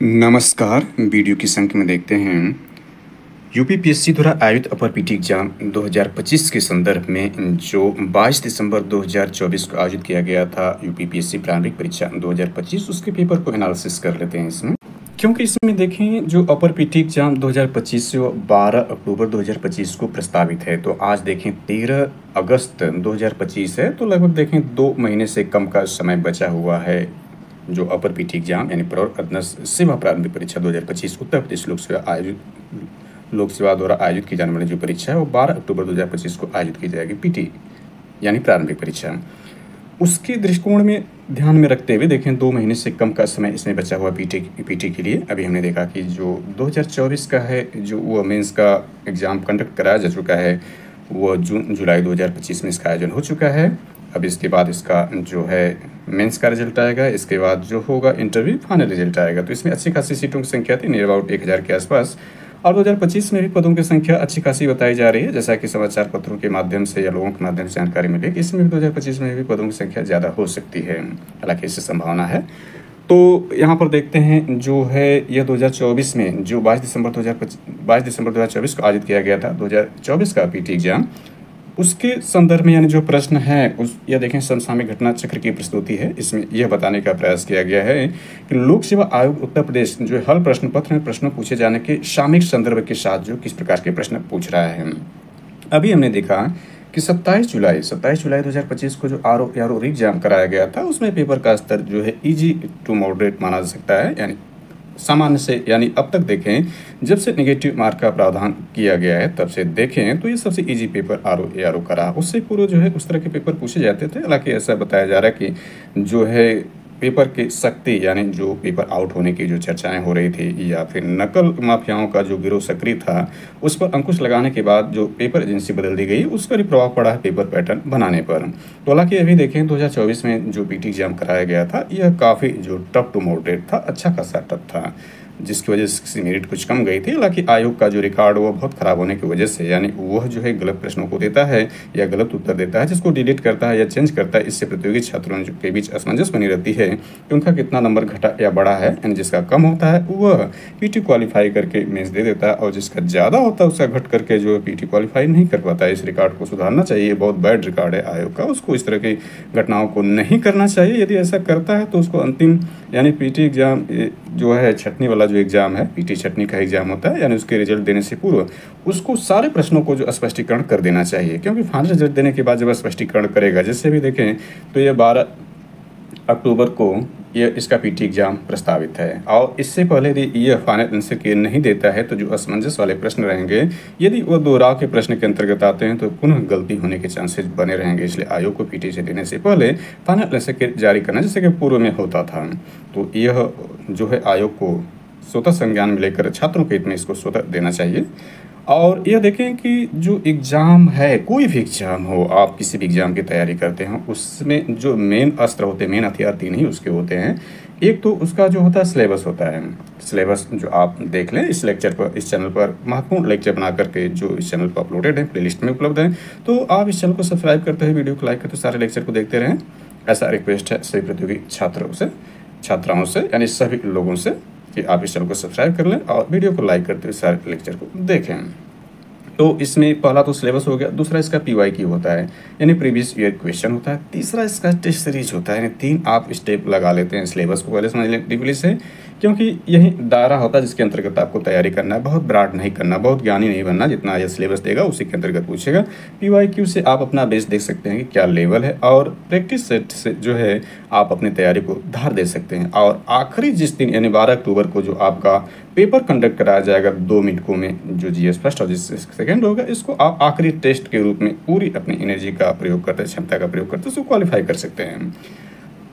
नमस्कार। वीडियो की संख्या में देखते हैं यूपीपीएससी द्वारा आयोजित अपर पीटी एग्जाम 2025 के संदर्भ में जो 22 दिसंबर 2024 को आयोजित किया गया था यूपीपीएससी प्रारंभिक परीक्षा 2025 उसके पेपर को एनालिसिस कर लेते हैं इसमें। क्योंकि इसमें देखें जो अपर पीटी एग्जाम 2025 से 12 अक्टूबर 2025 को प्रस्तावित है, तो आज देखें 13 अगस्त 2025 है, तो लगभग देखें 2 महीने से कम का समय बचा हुआ है। जो अपर पीटी एग्जाम यानी सेवा प्रारंभिक परीक्षा 2025 उत्तर प्रदेश लोक सेवा द्वारा आयोजित की जाने वाली जो परीक्षा है वो 12 अक्टूबर 2025 को आयोजित की जाएगी। पीटी यानी प्रारंभिक परीक्षा, उसके दृष्टिकोण में ध्यान में रखते हुए देखें 2 महीने से कम का समय इसमें बचा हुआ पीटी के लिए। अभी हमने देखा कि जो 2024 का है जो वो मेंस का एग्ज़ाम कंडक्ट कराया जा चुका है, वो जुलाई 2025 में इसका आयोजन हो चुका है। अब इसके बाद इसका जो है मेंस का रिजल्ट आएगा, इसके बाद जो होगा इंटरव्यू फाइनल रिजल्ट आएगा। तो इसमें अच्छी खासी सीटों की संख्या थी, नियर अबाउट 1000 के आसपास, और 2025 में भी पदों की संख्या अच्छी खासी बताई जा रही है, जैसा कि समाचार पत्रों के माध्यम से या लोगों के माध्यम से जानकारी मिली कि इसमें भी 2025 में भी पदों की संख्या ज़्यादा हो सकती है, हालांकि इससे संभावना है। तो यहाँ पर देखते हैं जो है यह 2024 में जो 22 दिसंबर 2024 को आयोजित किया गया था 2024 का पीटी एग्जाम, उसके संदर्भ में यानी जो प्रश्न है उस यह देखें समसामयिक घटना चक्र की प्रस्तुति है। इसमें यह बताने का प्रयास किया गया है कि लोक सेवा आयोग उत्तर प्रदेश जो हल प्रश्न पत्र में प्रश्न पूछे जाने के सामयिक संदर्भ के साथ जो किस प्रकार के प्रश्न पूछ रहा है। अभी हमने देखा कि 27 जुलाई 2025 को जो आर ओ एग्जाम कराया गया था उसमें पेपर का स्तर जो है ईजी टू मॉडरेट माना जा सकता है, यानी सामान्य से, यानी अब तक देखें जब से नेगेटिव मार्क का प्रावधान किया गया है तब से देखें तो ये सबसे इजी पेपर आर ओ का रहा। उससे पूर्व जो है उस तरह के पेपर पूछे जाते थे। हालांकि ऐसा बताया जा रहा है कि जो है पेपर की सख्ती यानी जो पेपर आउट होने की जो चर्चाएं हो रही थी या फिर नकल माफियाओं का जो गिरोह सक्रिय था उस पर अंकुश लगाने के बाद जो पेपर एजेंसी बदल दी गई उस पर ही प्रभाव पड़ा है पेपर पैटर्न बनाने पर। तो हालांकि अभी देखें 2024 में जो पीटी एग्जाम कराया गया था यह काफ़ी जो टफ टू मॉडरेट था, अच्छा खासा टफ था, जिसकी वजह से मेरिट कुछ कम गई थी। हालांकि आयोग का जो रिकॉर्ड वो बहुत ख़राब होने की वजह से, यानी वह जो है गलत प्रश्नों को देता है या गलत उत्तर देता है जिसको डिलीट करता है या चेंज करता है, इससे प्रतियोगी छात्रों के बीच असमंजस बनी रहती है कि उनका कितना नंबर घटा या बढ़ा है। यानी जिसका कम होता है वह पीटी क्वालिफाई करके मेंस दे देता है और जिसका ज़्यादा होता है उसका घट करके जो पीटी क्वालिफाई नहीं कर पाता है। इस रिकॉर्ड को सुधारना चाहिए, बहुत बैड रिकॉर्ड है आयोग का, उसको इस तरह की घटनाओं को नहीं करना चाहिए। यदि ऐसा करता है तो उसको अंतिम यानी पीटी एग्जाम जो है छटनी वाला जो एग्ज़ाम है, पीटी छटनी का एग्ज़ाम होता है, यानी उसके रिजल्ट देने से पूर्व उसको सारे प्रश्नों को जो स्पष्टीकरण कर देना चाहिए, क्योंकि फाइनल रिजल्ट देने के बाद जब स्पष्टीकरण करेगा, जैसे भी देखें तो ये 12 अक्टूबर को यह इसका पीटी एग्जाम प्रस्तावित है और इससे पहले यदि यह फाइनल आंसर के नहीं देता है तो जो असमंजस वाले प्रश्न रहेंगे यदि वह दोहराव के प्रश्न के अंतर्गत आते हैं तो पुनः गलती होने के चांसेस बने रहेंगे। इसलिए आयोग को पीटी से देने से पहले फाइनल आंसर के जारी करना जैसे कि पूर्व में होता था। तो यह जो है आयोग को स्वतः संज्ञान में लेकर छात्रों के हित में इसको स्वतः देना चाहिए। और यह देखें कि जो एग्ज़ाम है, कोई भी एग्ज़ाम हो, आप किसी भी एग्ज़ाम की तैयारी करते हैं उसमें जो मेन अस्त्र होते हैं, मेन हथियार 3 ही उसके होते हैं। एक तो उसका जो होता है सिलेबस होता है, सिलेबस जो आप देख लें इस लेक्चर पर, इस चैनल पर महत्वपूर्ण लेक्चर बना करके जो इस चैनल पर अपलोडेड है, प्लेलिस्ट में उपलब्ध है। तो आप इस चैनल को सब्सक्राइब करते हैं, वीडियो को लाइक करते सारे लेक्चर को देखते रहें, ऐसा रिक्वेस्ट है सभी प्रतियोगी छात्राओं से यानी सभी लोगों से कि आप इस चैनल को सब्सक्राइब कर लें और वीडियो को लाइक करते हुए सारे लेक्चर को देखें। तो इसमें पहला तो सिलेबस हो गया, दूसरा इसका PYQ होता है यानी प्रीवियस ईयर क्वेश्चन होता है, तीसरा इसका टेस्ट सीरीज होता है। यानी 3 आप स्टेप लगा लेते हैं सिलेबस को पहले समझ लें डीपली से, क्योंकि यही दायरा होता है जिसके अंतर्गत आपको तैयारी करना है। बहुत ब्रॉड नहीं करना, बहुत ज्ञानी नहीं बनना, जितना यह सिलेबस देगा उसी के अंतर्गत पूछेगा। PYQ से आप अपना बेस देख सकते हैं कि क्या लेवल है और प्रैक्टिस सेट से जो है आप अपनी तैयारी को धार दे सकते हैं। और आखिरी जिस दिन यानी 12 अक्टूबर को जो आपका पेपर कंडक्ट कराया जाएगा 2 मिनटों में, जो GS फर्स्ट और GS सेकेंड होगा, इसको आप आखिरी टेस्ट के रूप में पूरी अपनी एनर्जी का प्रयोग करते, क्षमता का प्रयोग करते उसको क्वालिफाई कर सकते हैं।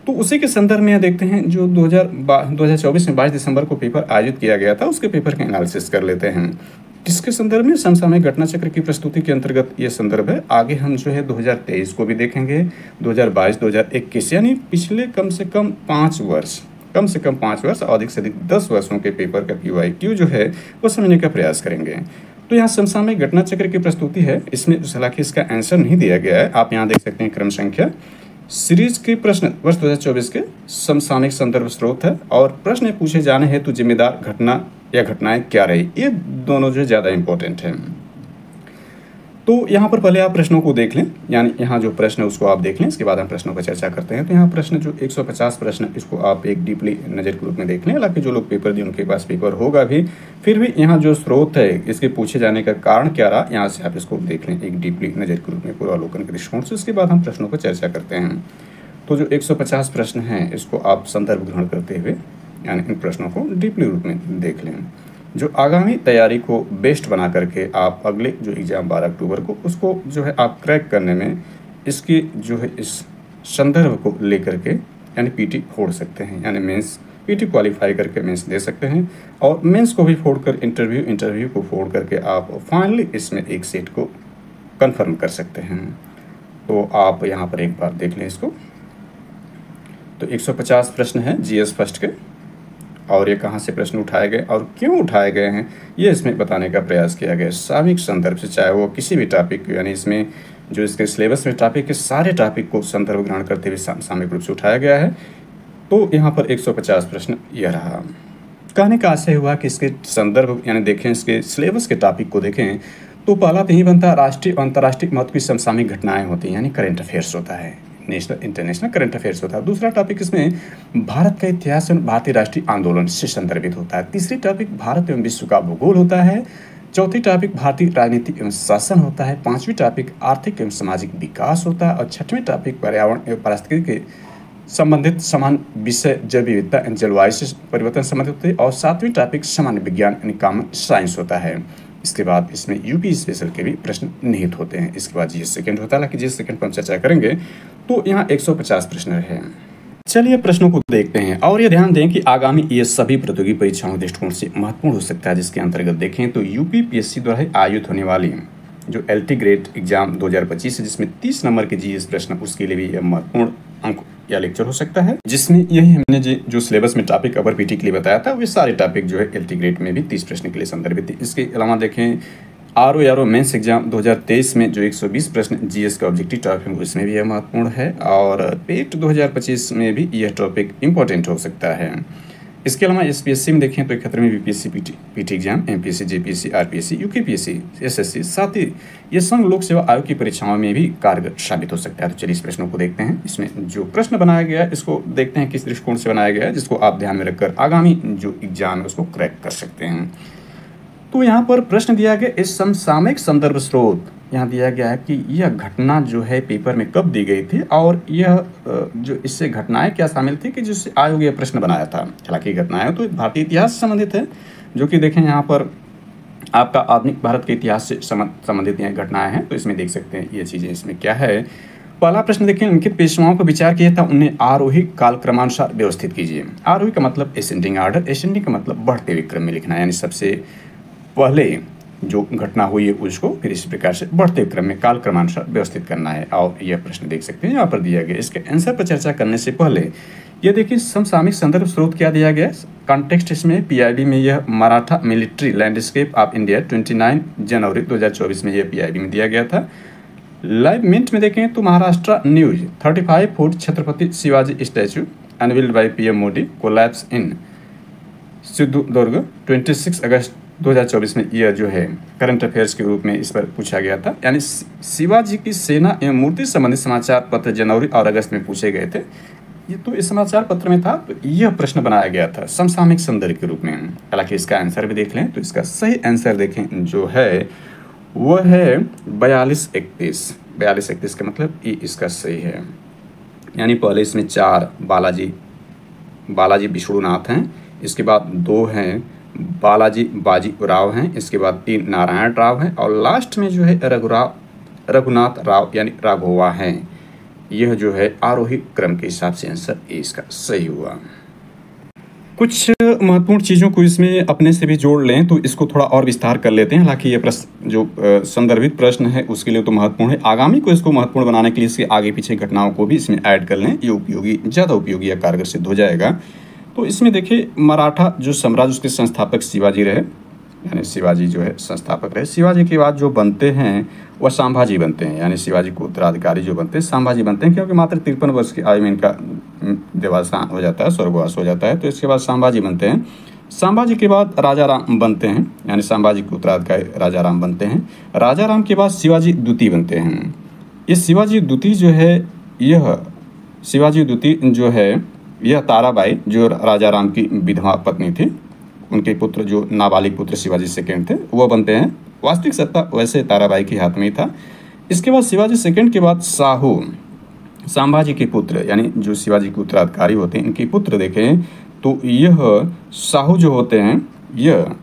तो उसी के संदर्भ में देखते हैं जो 2024 में 22 दिसंबर को पेपर आयोजित किया गया था उसके पेपर के एनालिसिस कर लेते हैं। इसके संदर्भ में समसामयिक घटना चक्र की प्रस्तुति के अंतर्गत ये संदर्भ है। आगे हम जो है 2023 को भी देखेंगे, 2022, 2021 यानी पिछले कम से कम 5 वर्ष और अधिक से अधिक 10 वर्षों के पेपर का PYQ जो है वो समझने का प्रयास करेंगे। तो यहाँ समसामयिक घटना चक्र की प्रस्तुति है, इसमें हालांकि इसका आंसर नहीं दिया गया है। आप यहाँ देख सकते हैं क्रम संख्या सीरीज के प्रश्न वर्ष 2024 के समसामयिक संदर्भ स्रोत है और प्रश्न पूछे जाने हेतु जिम्मेदार घटना या घटनाएं क्या रही, ये दोनों जो ज़्यादा इंपॉर्टेंट है। तो यहाँ पर पहले आप प्रश्नों को देख लें, यानी यहाँ जो प्रश्न है उसको आप देख लें, इसके बाद हम प्रश्नों पर चर्चा करते हैं। तो यहाँ प्रश्न जो 150 प्रश्न, इसको आप एक डीपली नज़र के रूप में देख लें। हालांकि जो लोग पेपर दिए उनके पास पेपर होगा भी, फिर भी यहाँ जो स्रोत है इसके पूछे जाने का कारण क्या रहा, यहाँ से आप इसको देख लें एक डीपली नज़र के रूप में पूर्वावलोकन के दृष्टिकोण से। उसके बाद हम प्रश्नों पर चर्चा करते हैं। तो जो 150 प्रश्न हैं इसको आप संदर्भ ग्रहण करते हुए यानी इन प्रश्नों को डीपली रूप में देख लें, जो आगामी तैयारी को बेस्ट बना करके आप अगले जो एग्ज़ाम 12 अक्टूबर को उसको जो है आप क्रैक करने में इसकी जो है इस संदर्भ को लेकर के यानी पीटी फोड़ सकते हैं, यानी मेंस पीटी क्वालिफाई करके मेंस दे सकते हैं और मेंस को भी फोड़कर इंटरव्यू को फोड़ करके आप फाइनली इसमें एक सीट को कंफर्म कर सकते हैं। तो आप यहाँ पर एक बार देख लें इसको। तो 150 प्रश्न हैं जीएस फर्स्ट के, और ये कहाँ से प्रश्न उठाए गए और क्यों उठाए गए हैं ये इसमें बताने का प्रयास किया गया सामयिक संदर्भ से, चाहे वो किसी भी टॉपिक, यानी इसमें जो इसके सिलेबस में टॉपिक के सारे टॉपिक को संदर्भ ग्रहण करते हुए सामयिक रूप से उठाया गया है। तो यहाँ पर 150 प्रश्न यह रहा। कहने का आशय हुआ कि इसके संदर्भ यानी देखें, इसके सिलेबस के टॉपिक को देखें तो पहला तो यही बनता है राष्ट्रीय और अंतर्राष्ट्रीय महत्व की समसामयिक घटनाएँ होती हैं, यानी करेंट अफेयर्स होता है, नेशनल इंटरनेशनल करंट अफेयर्स होता है। दूसरा टॉपिक इसमें भारत का इतिहास और भारतीय राष्ट्रीय आंदोलन से संदर्भित होता है। तीसरी टॉपिक भारत एवं विश्व का भूगोल होता है। चौथी टॉपिक भारतीय राजनीति एवं शासन होता है। पांचवी टॉपिक आर्थिक एवं सामाजिक विकास होता है और छठवीं टॉपिक पर्यावरण एवं पारिस्थितिकी के संबंधित समान विषय जैव विविधता एवं जलवायु से परिवर्तन संबंधित होते हैं और सातवीं टॉपिक सामान्य विज्ञान यानी कॉमन साइंस होता है। इसके बाद इसमें यूपी स्पेशल के भी प्रश्न निहित होते हैं। इसके बाद जीएस सेकंड होता है, हालांकि जीएस सेकंड पर हम चर्चा करेंगे। तो यहाँ 150 प्रश्न हैं। चलिए प्रश्नों को देखते हैं और ये ध्यान दें कि आगामी ये सभी प्रतियोगी परीक्षाओं के दृष्टिकोण से महत्वपूर्ण हो सकता है, जिसके अंतर्गत देखें तो यूपीपीएससी द्वारा आयोजित होने वाली जो एलटी ग्रेड एग्जाम 2025 है, जिसमें 30 नंबर के जीएस प्रश्न, उसके लिए भी यह महत्वपूर्ण अंक या लेक्चर हो सकता है, जिसमें यही हमने जो सिलेबस में टॉपिक अपर पीटी के लिए बताया था वे सारे टॉपिक जो है एलटी ग्रेड में भी 30 प्रश्न के लिए संदर्भित थे। इसके अलावा देखें आरओ मेंस एग्जाम 2023 में जो 120 प्रश्न जीएस का ऑब्जेक्टिव टॉपिक है उसमें भी यह महत्वपूर्ण है और पेट 2025 में भी यह टॉपिक इंपॉर्टेंट हो सकता है। इसके अलावा एसपीएससी में देखें तो 71वीं BPSC PT exam, MPSC, JPSC, RPSC, UKPSC, SSC, साथ ही ये संघ लोक सेवा आयोग की परीक्षाओं में भी कारगर साबित हो सकता है। तो चलिए इस प्रश्नों को देखते हैं। इसमें जो प्रश्न बनाया गया है इसको देखते हैं किस दृष्टिकोण से बनाया गया है, जिसको आप ध्यान में रखकर आगामी जो एग्जाम है उसको क्रैक कर सकते हैं। तो यहाँ पर प्रश्न दिया गया इस समसामयिक संदर्भ स्रोत, यहाँ दिया गया है कि यह घटना जो है पेपर में कब दी गई थी और यह जो इससे घटनाएं क्या शामिल थी कि जिससे आयोग यह प्रश्न बनाया था। हालांकि घटनाएं तो भारतीय इतिहास से संबंधित है, जो कि देखें यहाँ पर आपका आधुनिक भारत के इतिहास से संबंधित यह घटनाएं हैं। तो इसमें देख सकते हैं ये चीज़ें इसमें क्या है। पहला प्रश्न देखें, उनके पेशवाओं को विचार किया था उन्हें आरोही कालक्रमानुसार व्यवस्थित कीजिए। आरोही का मतलब एसेंडिंग ऑर्डर, एसेंडिंग का मतलब बढ़ते हुए क्रम में लिखना, यानी सबसे पहले जो घटना हुई है उसको फिर इस प्रकार से बढ़ते क्रम में काल क्रमानुसार व्यवस्थित करना है। और यह प्रश्न देख सकते हैं यहाँ पर दिया गया। इसके आंसर पर चर्चा करने से पहले ये देखिए समसामयिक संदर्भ स्रोत क्या दिया गया। कॉन्टेक्स्ट इसमें पीआईबी में यह Maratha military landscape of India 29 जनवरी 2024 में यह पीआईबी में दिया गया था। लाइव मिंट में देखें तो Maharashtra news 35 foot Chhatrapati Shivaji statue unveiled by PM Modi collapse इन सिंधुदुर्ग 26 अगस्त 2024 में यह जो है करंट अफेयर्स के रूप में इस पर पूछा गया था। यानी शिवाजी की सेना एवं मूर्ति संबंधित समाचार पत्र जनवरी और अगस्त में पूछे गए थे। ये तो इस समाचार पत्र में था, तो यह प्रश्न बनाया गया था समसामयिक संदर्भ के रूप में। हालांकि इसका आंसर भी देख लें तो इसका सही आंसर देखें जो है वह है 4231 का मतलब ये इसका सही है। यानी पहले इसमें 4 बालाजी विष्णुनाथ हैं, इसके बाद 2 हैं बालाजी बाजी राव हैं, इसके बाद 3 नारायण राव हैं और लास्ट में जो है रघुनाथ राव यानी राघोवा हैं। यह जो है आरोही क्रम के हिसाब से आंसर ए इसका सही हुआ। कुछ महत्वपूर्ण चीज़ों को इसमें अपने से भी जोड़ लें तो इसको थोड़ा और विस्तार कर लेते हैं। हालांकि ये प्रश्न जो संदर्भित प्रश्न है उसके लिए तो महत्वपूर्ण है, आगामी को इसको महत्वपूर्ण बनाने के लिए इसके आगे पीछे घटनाओं को भी इसमें ऐड कर लें, ये ज़्यादा उपयोगी या कारगर सिद्ध हो जाएगा। तो इसमें देखिए मराठा जो साम्राज्य उसके संस्थापक शिवाजी रहे, यानी शिवाजी जो है संस्थापक रहे। शिवाजी के बाद जो बनते हैं वह संभाजी बनते हैं, यानी शिवाजी को उत्तराधिकारी जो बनते हैं संभाजी बनते हैं, क्योंकि मात्र 53 वर्ष की आयु में इनका देवावसान हो जाता है, स्वर्गवास हो जाता है। तो इसके बाद संभाजी बनते हैं। संभाजी के बाद राजा राम बनते हैं, यानी संभाजी के उत्तराधिकारी राजा राम बनते हैं। राजा राम के बाद शिवाजी द्वितीय बनते हैं। ये शिवाजी द्वितीय जो है, यह शिवाजी द्वितीय जो है यह ताराबाई जो राजा राम की विधवा पत्नी थी, उनके पुत्र जो नाबालिग पुत्र शिवाजी सेकंड थे वो बनते हैं। वास्तविक सत्ता वैसे ताराबाई के हाथ में ही था। इसके बाद शिवाजी सेकंड के बाद साहू, संभाजी के पुत्र यानी जो शिवाजी के उत्तराधिकारी होते हैं, इनके पुत्र देखें तो यह साहू जो होते हैं यह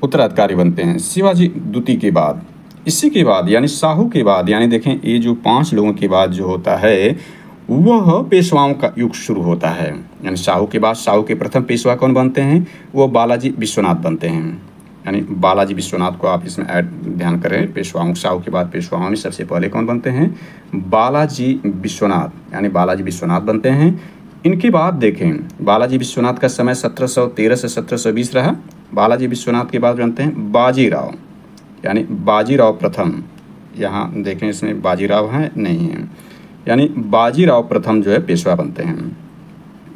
उत्तराधिकारी बनते हैं शिवाजी द्वितीय के बाद। इसी के बाद यानी साहू के बाद, यानी देखें ये जो 5 लोगों के बाद जो होता है वह पेशवाओं का युग शुरू होता है। यानी साहू के बाद साहू के प्रथम पेशवा कौन बनते हैं, वो बालाजी विश्वनाथ बनते हैं। यानी बालाजी विश्वनाथ को आप इसमें ध्यान करें। पेशवाओं, साहू के बाद पेशवाओं में सबसे पहले कौन बनते हैं, बालाजी विश्वनाथ, यानी बालाजी विश्वनाथ बनते हैं। इनके बाद देखें बालाजी विश्वनाथ का समय 1713 से 1720 रहा। बालाजी विश्वनाथ के बाद बनते हैं बाजीराव, यानी बाजीराव प्रथम। यहाँ देखें इसमें बाजीराव है नहीं है, यानी बाजीराव प्रथम जो है पेशवा बनते हैं,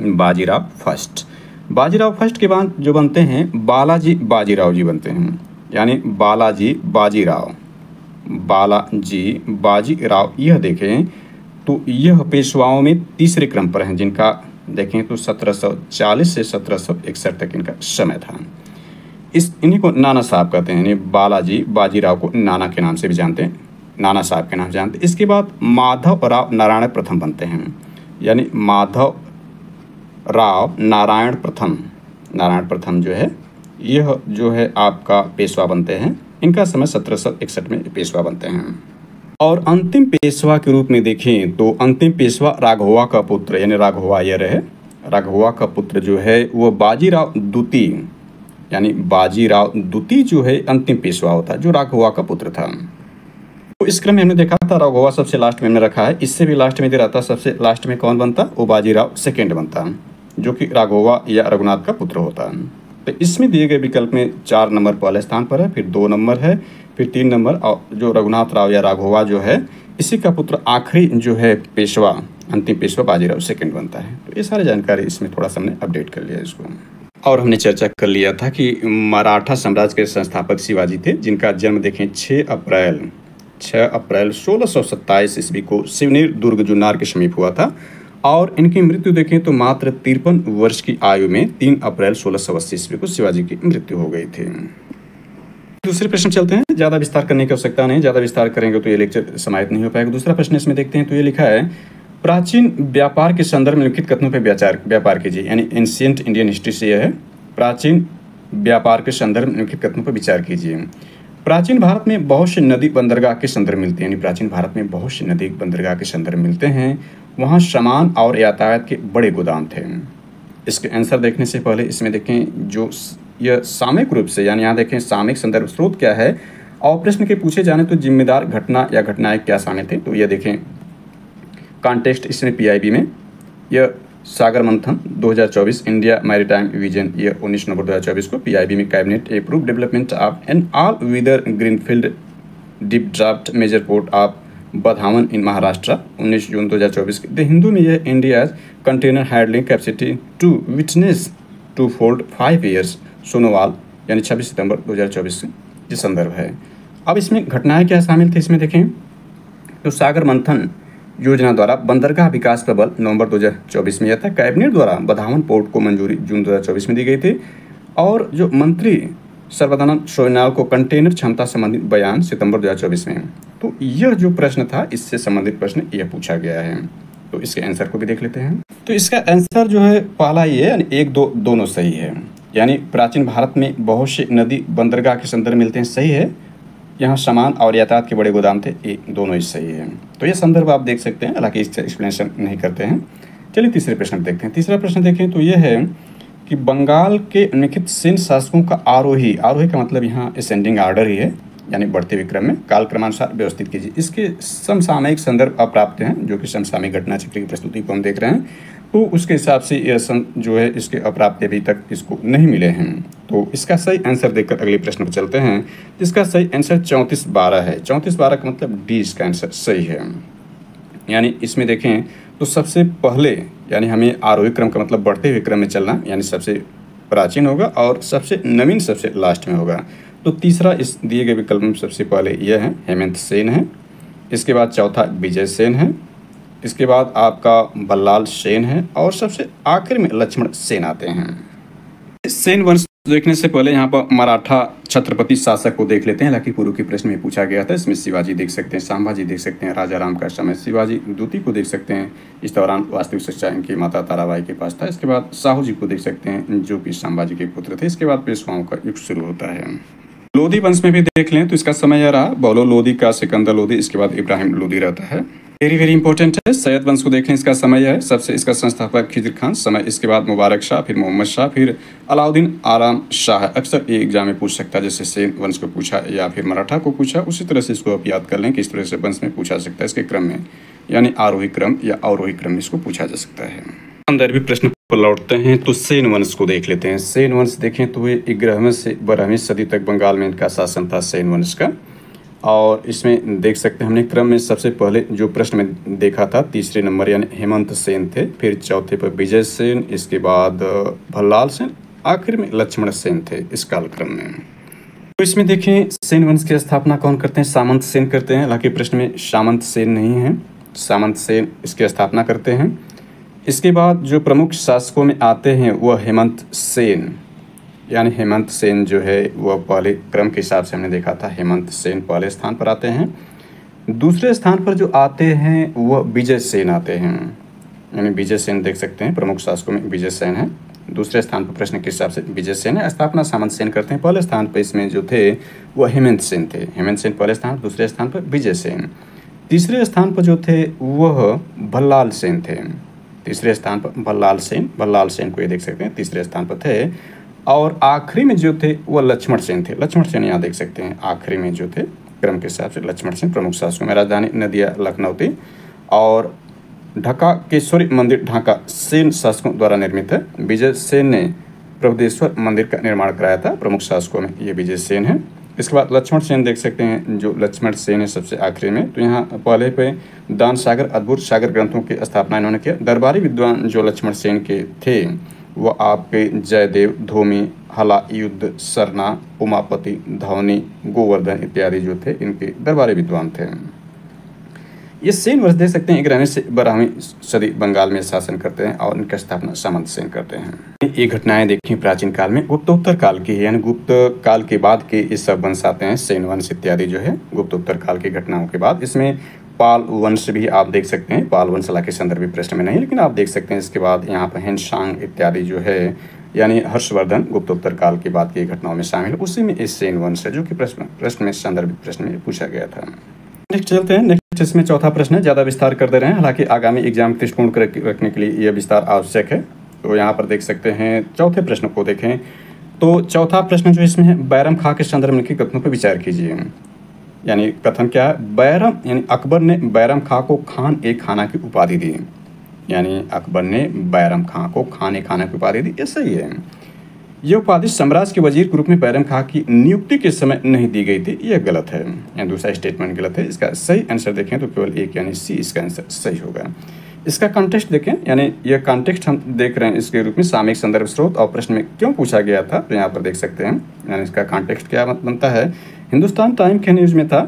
बाजीराव फर्स्ट। बाजीराव फर्स्ट के बाद जो बनते हैं बालाजी बाजीराव जी बनते हैं, यानी बालाजी बाजीराव, बालाजी बाजीराव। यह देखें तो यह पेशवाओं में तीसरे क्रम पर हैं, जिनका देखें तो 1740 से 1761 तक इनका समय था। इन्हीं को नाना साहब कहते हैं, यानी बालाजी बाजीराव को नाना के नाम से भी जानते हैं, नाना साहब के नाम से जानते हैं। इसके बाद माधव राव नारायण प्रथम बनते हैं, यानी माधव राव नारायण प्रथम। नारायण प्रथम जो है यह जो है आपका पेशवा बनते हैं। इनका समय 1761 में पेशवा बनते हैं। और अंतिम पेशवा के रूप में देखें तो अंतिम पेशवा राघवा का पुत्र, यानी राघवा यह रहे। राघवा का पुत्र जो है वो बाजीराव द्वितीय, यानी बाजीराव द्वितीय जो है अंतिम पेशवा होता है, जो राघवा का पुत्र था। तो इस क्रम में हमने देखा था राघवा सबसे लास्ट में रखा है, इससे भी लास्ट में दे रहा था। सबसे लास्ट में कौन बनता, वो बाजीराव सेकंड बनता, जो कि राघवा या रघुनाथ का पुत्र होता। तो इसमें दिए गए विकल्प में 4 नंबर पहले स्थान पर है, फिर 2 नंबर है, फिर 3 नंबर, और जो रघुनाथ राव या राघवा जो है इसी का पुत्र आखिरी जो है पेशवा, अंतिम पेशवा बाजीराव सेकंड बनता है। तो ये सारी जानकारी इसमें थोड़ा सा हमने अपडेट कर लिया इसको। और हमने चर्चा कर लिया था कि मराठा साम्राज्य के संस्थापक शिवाजी थे, जिनका जन्म देखें 6 अप्रैल 1627 ईस्वी को शिवनेर दुर्ग जुन्नार के समीप हुआ था। और इनकी मृत्यु देखें तो मात्र 53 वर्ष की आयु में 3 अप्रैल 1680 ईस्वी को शिवाजी की मृत्यु हो गई थी। दूसरे प्रश्न चलते हैं, ज़्यादा विस्तार करने की आवश्यकता नहीं, ज़्यादा विस्तार करेंगे तो ये लेक्चर समाहित नहीं हो पाएगा। दूसरा प्रश्न इसमें देखते हैं तो ये लिखा है, प्राचीन व्यापार के संदर्भ में लिखित कथनों पर व्यापार कीजिए, यानी एंशिएंट इंडियन हिस्ट्री से यह है। प्राचीन व्यापार के संदर्भ में लिखित कथनों पर विचार कीजिए। प्राचीन भारत में बहुत से नदी बंदरगाह के संदर्भ मिलते हैं, यानी प्राचीन भारत में बहुत से नदी बंदरगाह के संदर्भ मिलते हैं। वहाँ सामान और यातायात के बड़े गोदाम थे। इसके आंसर देखने से पहले इसमें देखें जो यह सामयिक रूप से, यानी यहाँ देखें सामयिक संदर्भ स्रोत क्या है, और प्रश्न के पूछे जाने तो जिम्मेदार घटना या घटनाएं क्या शामिल थे। तो यह देखें कॉन्टेक्स्ट इसमें पीआईबी में यह सागर मंथन 2024 इंडिया मैरीटाइम विजन ये 19 नवंबर 2024 को पीआईबी में cabinet approve development of an all weather greenfield deep draft major port of Vadhavan in Maharashtra 19 जून 2024 के। द हिंदू में यह India's container handling capacity to witness two fold 5 years Sonowal, यानी 26 सितंबर 2024 से ये संदर्भ है। अब इसमें घटनाएं क्या शामिल थी इसमें देखें तो सागर मंथन योजना द्वारा बंदरगाह विकास पर बल नवंबर 2024 में यह था। कैबिनेट द्वारा बधावन पोर्ट को मंजूरी जून 2024 में दी गई थी। और जो मंत्री सर्बानंद सोनोवाल को कंटेनर क्षमता संबंधित बयान सितंबर 2024 में। तो यह जो प्रश्न था इससे संबंधित प्रश्न यह पूछा गया है। तो इसके आंसर को भी देख लेते हैं। तो इसका आंसर जो है पहला ये है, यानी 1, 2 दोनों सही है। यानी प्राचीन भारत में बहुत से नदी बंदरगाह के संदर्भ मिलते हैं, सही है। यहाँ सामान और यातायात के बड़े गोदाम थे, ये दोनों ही सही है। तो ये संदर्भ आप देख सकते हैं, हालांकि इससे एक्सप्लेनेशन नहीं करते हैं। चलिए तीसरे प्रश्न देखते हैं। तीसरा प्रश्न देखें तो ये है कि बंगाल के निम्नलिखित सेन शासकों का आरोही का मतलब यहाँ असेंडिंग ऑर्डर ही है, यानी बढ़ते विक्रम में कालक्रमानुसार व्यवस्थित कीजिए। इसके समसामयिक संदर्भ अप्राप्त हैं, जो कि समसामयिक घटना चक्र की प्रस्तुति को हम देख रहे हैं। तो उसके हिसाब से यह जो है इसके अप्राप्त अभी तक इसको नहीं मिले हैं। तो इसका सही आंसर देखकर अगले प्रश्न पर चलते हैं, जिसका सही आंसर 3412 है। 3412 का मतलब डी इसका आंसर सही है। यानी इसमें देखें तो सबसे पहले यानी हमें आरोही क्रम का मतलब बढ़ते हुए क्रम में चलना, यानी सबसे प्राचीन होगा और सबसे नवीन सबसे लास्ट में होगा। तो तीसरा इस दिए गए विकल्प में सबसे पहले यह है हेमंत सेन है, इसके बाद चौथा विजय सेन है, इसके बाद आपका बल्लाल सेन है और सबसे आखिर में लक्ष्मण सेन आते हैं। सेन वंश देखने से पहले यहाँ पर मराठा छत्रपति शासक को देख लेते हैं। हालांकि पूर्व के प्रश्न में पूछा गया था। इसमें शिवाजी देख सकते हैं, संभाजी देख सकते हैं, राजा राम का समय शिवाजी द्वितीय को देख सकते हैं, इस दौरान वास्तविक शिक्षा इनकी माता ताराबाई के पास था। इसके बाद साहू जी को देख सकते हैं जो कि संभाजी के पुत्र थे। इसके बाद पेशवाओं का युग शुरू होता है। लोधी वंश में भी देख लें तो इसका समय यह रहा, बौलो लोधी का सिकंदर लोधी, इसके बाद इब्राहिम लोधी रहता है। वेरी वेरी इंपॉर्टेंट है। सैयद वंश को देख लें, इसका समय है सबसे इसका संस्थापक खिजर खान, समय इसके बाद मुबारक शाह, फिर मोहम्मद शाह, फिर अलाउद्दीन आराम शाह। अक्सर ये एग्जाम में पूछ सकता है, जैसे सेन वंश को पूछा या फिर मराठा को पूछा, उसी तरह से इसको आप याद कर लें कि इस तरह से वंश में पूछा सकता है इसके क्रम में, यानी आरोही क्रम या अवरोही क्रम में इसको पूछा जा सकता है। अंदर भी प्रश्न पर लौटते हैं तो सेन वंश को देख लेते हैं। सेन वंश देखें तो ये 11वीं से 12वीं सदी तक बंगाल में इनका शासन था सेन वंश का। और इसमें देख सकते हैं हमने क्रम में सबसे पहले जो प्रश्न में देखा था तीसरे नंबर यानी हेमंत सेन थे, फिर चौथे पर विजय सेन, इसके बाद भल्लाल सेन, आखिर में लक्ष्मण सेन थे इस कालक्रम में। तो इसमें देखें सेन वंश की स्थापना कौन करते हैं? सामंत सेन करते हैं। हालांकि प्रश्न में सामंत सेन नहीं है, सामंत सेन इसकी स्थापना करते हैं। इसके बाद जो प्रमुख शासकों में आते हैं वह हेमंत सेन, यानी हेमंत सेन जो है वह पहले क्रम के हिसाब से हमने देखा था, हेमंत सेन पहले स्थान पर आते हैं। दूसरे स्थान पर जो आते हैं वह विजय सेन आते हैं, यानी विजय सेन देख सकते हैं प्रमुख शासकों में विजय सेन है। दूसरे स्थान पर प्रश्न के हिसाब से विजय सेन है। स्थापना सामंत सेन करते हैं। पहले स्थान पर इसमें जो थे वह हेमंत सेन थे। हेमंत सेन पहले स्थान, दूसरे स्थान पर विजय सेन। तीसरे स्थान पर जो थे वह भल्लाल सेन थे। तीसरे स्थान पर भल्लाल सेन, भल्लाल सेन को ये देख सकते हैं तीसरे स्थान पर थे। और आखिरी में जो थे वह लक्ष्मण सेन थे। लक्ष्मण सेन यहाँ देख सकते हैं आखिरी में जो थे क्रम के हिसाब से लक्ष्मण सेन प्रमुख शासकों में। राजधानी नदिया लखनऊ थी और ढाका केश्वरी मंदिर ढाका सेन शासकों द्वारा निर्मित है। विजय सेन ने प्रभुदेश्वर मंदिर का निर्माण कराया था, प्रमुख शासकों में ये विजय सेन है। इसके बाद लक्ष्मण सेन देख सकते हैं, जो लक्ष्मण सेन है सबसे आखिरी में। तो यहाँ पहले पे दान सागर, अद्भुत सागर ग्रंथों की स्थापना इन्होंने किया। दरबारी विद्वान जो लक्ष्मण सेन के थे वह आपके जयदेव, धोमी, हला, युद्ध, सरना, उमापति, धौनी, गोवर्धन इत्यादि जो थे इनके दरबारी विद्वान थे। ये सेन वंश देख सकते हैं 11वीं से 12वीं सदी बंगाल में शासन करते हैं और इनका स्थापना सामंत सेन करते हैं। ये घटनाएं देखिए प्राचीन काल में गुप्तोत्तर काल की है, यानी गुप्त काल के बाद के ये सब वंश आते हैं। सेन वंश इत्यादि जो है गुप्तोत्तर काल की घटनाओं के बाद। इसमें पाल वंश भी आप देख सकते हैं। पाल वंश के संदर्भित प्रश्न में नहीं, लेकिन आप देख सकते हैं। इसके बाद यहाँ पर हेनसांग इत्यादि जो है यानी हर्षवर्धन गुप्तोत्तर काल के बाद की घटनाओं में शामिल है। उसी में इस सेन वंश है जो कि प्रश्न में संदर्भित प्रश्न में पूछा गया था। नेक्स्ट चलते हैं। नेक्स्ट इसमें चौथा प्रश्न है, ज़्यादा विस्तार कर दे रहे हैं, हालांकि आगामी एग्जाम दृष्टिकोण रखने के लिए यह विस्तार आवश्यक है। तो यहाँ पर देख सकते हैं चौथे प्रश्न को देखें तो चौथा प्रश्न जो इसमें है, बैरम खां के संदर्भ में के कथनों पर विचार कीजिए। यानी कथन क्या है? बैरम यानी अकबर ने बैरम खां को खान ए खाना की उपाधि दी, यानी अकबर ने बैरम खां को खान ए खाना की उपाधि दी, ये सही है। यह उपाधि सम्राट के वजीर के रूप में बैरम खां की नियुक्ति के समय नहीं दी गई थी, यह गलत है। यानी दूसरा स्टेटमेंट गलत है। इसका सही आंसर देखें तो केवल एक यानी सी इसका आंसर सही होगा। इसका कॉन्टेक्स्ट देखें, यानी यह कॉन्टेक्स्ट हम देख रहे हैं इसके रूप में सामयिक संदर्भ स्रोत और प्रश्न में क्यों पूछा गया था, तो यहाँ पर देख सकते हैं। यानी इसका कॉन्टेक्स्ट क्या बनता है? हिंदुस्तान टाइम के न्यूज़ में था,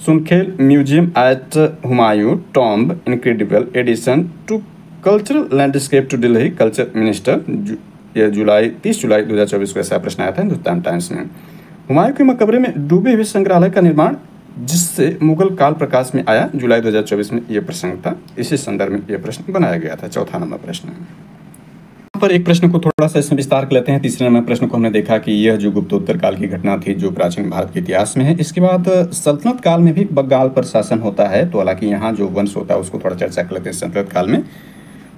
सुनखेल museum at Humayun tomb incredible addition to cultural landscape to Delhi culture minister. यह 30 जुलाई 2024 को ऐसा प्रश्न आया था हिंदुस्तान टाइम्स में। हुमायूं के मकबरे में डूबे हुए संग्रहालय का निर्माण जिससे मुगल काल प्रकाश में आया, जुलाई 2024 में यह प्रसंग था। इसी संदर्भ में यह प्रश्न बनाया गया था। चौथा नंबर प्रश्न पर एक प्रश्न को थोड़ा सा इसमें विस्तार कर लेते हैं। तीसरे नंबर प्रश्न को हमने देखा कि यह जो गुप्तोत्तर काल की घटना थी जो प्राचीन भारत के इतिहास में है। इसके बाद सल्तनत काल में भी बंगाल पर शासन होता है, तो हालांकि यहाँ जो वंश होता है उसको थोड़ा चर्चा कर लेते हैं। सल्तनत काल में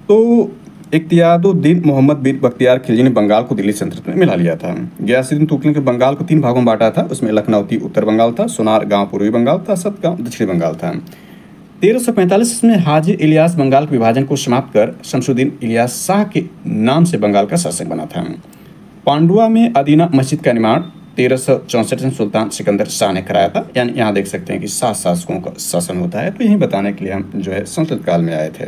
तो इख्तियारुद्दीन मोहम्मद बिन बख्तियार खिलजी ने बंगाल को दिल्ली सल्तनत में मिला लिया था। गयासुद्दीन तुगलक ने बंगाल को 3 भागों में बांटा था। उसमें लखनऊती उत्तर बंगाल था, सोनार गांव पूर्वी बंगाल था, सतगांव दक्षिणी बंगाल था। 1345 में हाजी इलियास बंगाल के विभाजन को समाप्त कर शमसुद्दीन इलियास शाह के नाम से बंगाल का शासक बना था। पांडुआ में अदीना मस्जिद का निर्माण 1364 में सुल्तान सिकंदर शाह ने कराया था। यानी यहाँ देख सकते हैं कि 7 शासकों का शासन होता है। तो यही बताने के लिए हम जो है संस्कृत काल में आए थे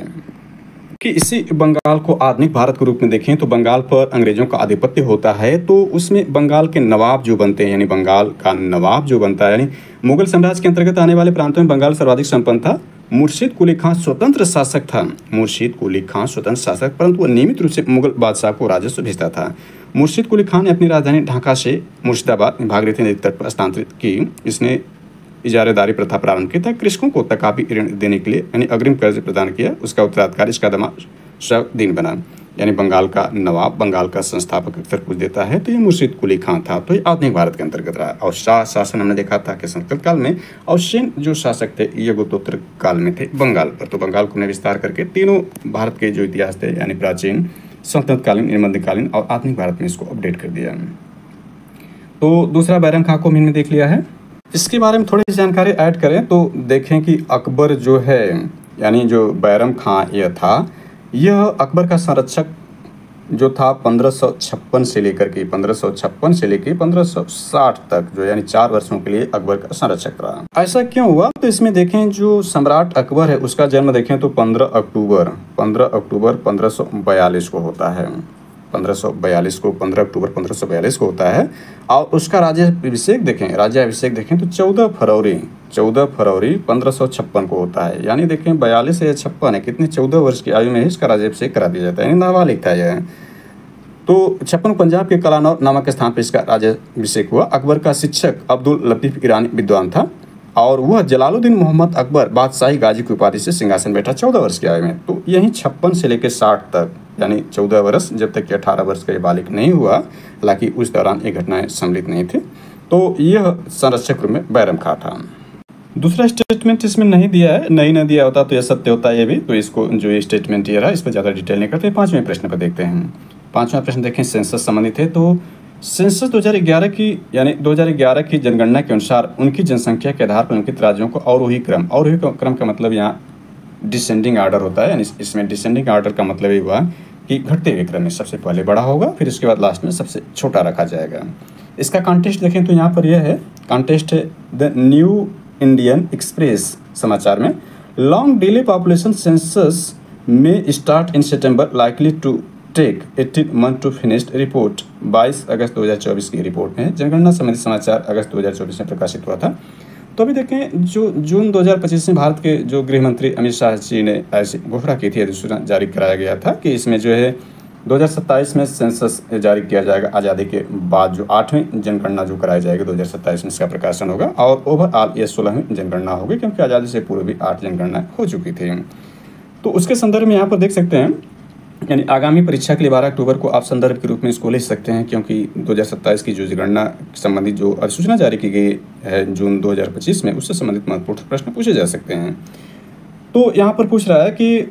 कि इसी बंगाल को आधुनिक भारत के रूप में देखें तो बंगाल पर अंग्रेजों का आधिपत्य होता है। तो उसमें बंगाल के नवाब जो बनते हैं, यानी बंगाल का नवाब जो बनता है, यानी मुगल साम्राज्य के अंतर्गत आने वाले प्रांतों में बंगाल सर्वाधिक संपन्न था। मुर्शीद कुली खां स्वतंत्र शासक था। मुर्शीद कुली खां स्वतंत्र शासक, परंतु वह नियमित रूप से मुगल बादशाह को राजस्व भेजता था। मुर्शीद कुली खां ने अपनी राजधानी ढाका से मुर्शिदाबाद भागीरथी नदी तट पर स्थानांतरित की। इसने इजारेदारी प्रथा प्रारंभ की था। कृषकों को तकाफी ऋण देने के लिए यानी अग्रिम कर्ज प्रदान किया। उसका उत्तराधिकारी इसका दामाद शहाबुद्दीन बना। यानी बंगाल का नवाब, बंगाल का संस्थापक अक्सर पूछ देता है। तो ये मुर्शीद कुली खां था। तो ये आधुनिक भारत के अंतर्गत रहा। और शाह शासन हमने देखा था कि संस्कृत काल में, और सेन जो शासक थे ये गुप्तोत्तर काल में थे बंगाल पर। तो बंगाल को हमने विस्तार करके तीनों भारत के जो इतिहास थे, यानी प्राचीन, सल्तनत कालीन, मध्यकालीन और आधुनिक भारत में इसको अपडेट कर दिया। तो दूसरा बैरम खां को हमने देख लिया है। इसके बारे में थोड़ी जानकारी ऐड करें तो देखें कि अकबर जो है, यानी जो बैरम खां यह था, यह अकबर का संरक्षक जो था 1556 से लेकर के 1560 तक, जो यानी 4 वर्षों के लिए अकबर का संरक्षक रहा। ऐसा क्यों हुआ? तो इसमें देखें जो सम्राट अकबर है उसका जन्म देखें तो 15 अक्टूबर 1542 को होता है। 1542 को 15 अक्टूबर 1542 को होता है। और उसका राज्याभिषेक देखें तो 14 फरवरी 1556 को होता है। यानी देखें 42 या 56 है, कितने 14 वर्ष की आयु में ही इसका राज्याभिषेक करा दिया जाता है। यानी नाबालिग था यह। तो 56 पंजाब के कलानौर नामक स्थान पर इसका राज्याभिषेक हुआ। अकबर का शिक्षक अब्दुल लतीफ ईरानी विद्वान था और वह जलालुद्दीन मोहम्मद अकबर बादशाही गाजी की उपाधि से सिंहासन बैठा 14 वर्ष की आयु में। तो यही 56 से लेकर 60 तक, यानी 14 वर्ष, जब तक कि 18 वर्ष का ये बालिग नहीं हुआ। हालांकि उस दौरान ये घटनाएं सम्मिलित नहीं थी। तो यह संरक्षक रूप में बैरम खां था। दूसरा स्टेटमेंट इसमें नहीं दिया है, नहीं दिया होता तो यह सत्य होता है ये भी। तो इसको जो ये स्टेटमेंट ये रहा, इस पर ज़्यादा डिटेल नहीं करते। 5वें प्रश्न पर देखते हैं। 5वां प्रश्न देखें, सेंसस संबंधित है। तो सेंसस 2011 की, यानी 2011 की जनगणना के अनुसार उनकी जनसंख्या के आधार पर अंकित राज्यों को अवरोही क्रम का मतलब यहाँ डिसेंडिंग आर्डर होता है। यानी इसमें डिसेंडिंग आर्डर का मतलब ये हुआ कि घटते हुए क्रम में सबसे पहले बड़ा होगा, फिर उसके बाद लास्ट में सबसे छोटा रखा जाएगा। इसका कॉन्टेस्ट देखें तो यहाँ पर यह है, कॉन्टेस्ट है द न्यू इंडियन एक्सप्रेस समाचार में, लॉन्ग डिले पॉपुलेशन सेंसस में स्टार्ट इन सितंबर, likely to take 18 month to finished. Report 22 अगस्त 2024 की रिपोर्ट में जनगणना संबंधी समाचार अगस्त 2024 में प्रकाशित हुआ था। तो अभी देखें जो जून 2025 में भारत के जो गृह मंत्री अमित शाह जी ने ऐसी घोषणा की थी, अधिसूचना जारी कराया गया था कि इसमें जो है 2027 में सेंसस जारी किया जाएगा। आज़ादी के बाद जो 8वीं जनगणना जो कराई जाएगी 2027 में इसका प्रकाशन होगा। और ओवरऑल ये 16वीं जनगणना होगी, क्योंकि आज़ादी से पूर्व भी 8 जनगणना हो चुकी थी। तो उसके संदर्भ में यहाँ पर देख सकते हैं, यानी आगामी परीक्षा के लिए 12 अक्टूबर को आप संदर्भ के रूप में इसको ले सकते हैं, क्योंकि 2027 की जो जनगणना संबंधित जो अधिसूचना जारी की गई है जून 2025 में, उससे संबंधित महत्वपूर्ण प्रश्न पूछे जा सकते हैं। तो यहाँ पर पूछ रहा है कि